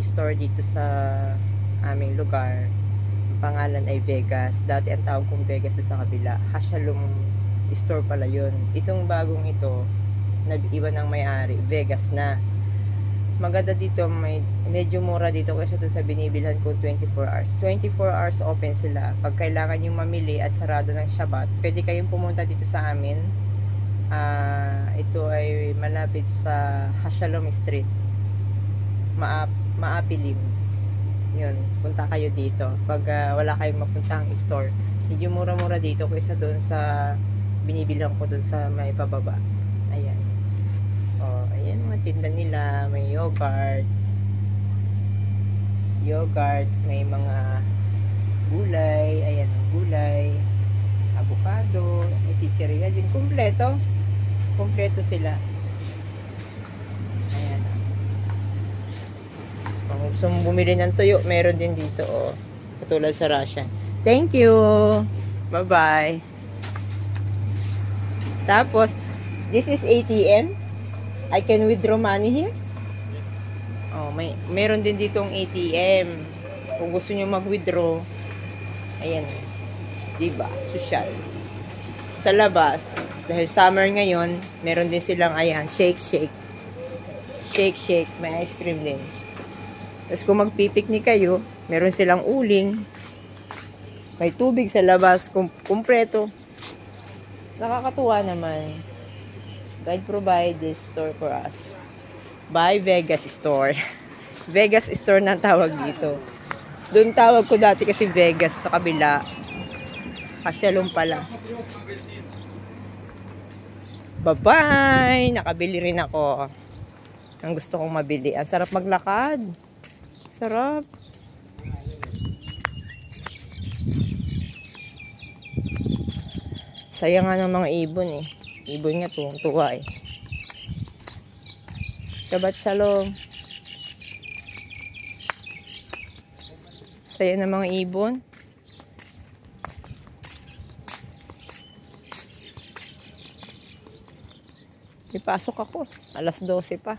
store dito sa aming lugar. Ang pangalan ay Vegas. Dati ang tawag kong Vegas doon sa kabila. Hashalom store pala yun. Itong bagong ito, nag-iwan ng may-ari. Vegas na. Maganda dito, medyo mura dito kasi ito sa binibilhan ko 24 hours. 24 hours open sila. Pag kailangan yung mamili at sarado ng Shabbat, pwede kayong pumunta dito sa amin. Ito ay malapit sa Hashalom Street. Maapilim. Yun, punta kayo dito. Pag wala kayong mapuntahang store, medyo mura-mura dito kaysa doon sa binibilhan ko doon sa may pababa. Ayan. Oh, ayan mga tinda nila, may yogurt, may mga gulay, ayan ang gulay, avocado, may chichirya din, kompleto sila. Ayan. Kung gusto mong bumili ng tuyo, meron din dito, oh, katulad sa Russia. Thank you, bye bye. Tapos this is ATM. I can withdraw money here. Oh, meron din ditong ATM. Kung gusto niyo mag-withdraw, ayan. 'Di ba? Social. Sa labas, dahil summer ngayon, meron din silang ayan, shake. May ice cream din. Tapos kung magpipiknik kayo, meron silang uling. May tubig sa labas, kumpleto. Nakakatuwa naman. God provide this store for us. By Vegas Store. Vegas Store na tawag dito. Doon tawag ko dati kasi Vegas sa kabila. Hashalom pala. Bye-bye! Nakabili rin ako. Ang gusto kong mabili. Ang sarap maglakad. Sarap. Sayang nga ng mga ibon eh. Ibon nga tuwa eh. Shabbat Shalom. Saya ng mga ibon. Ipasok ako. Alas 12 pa.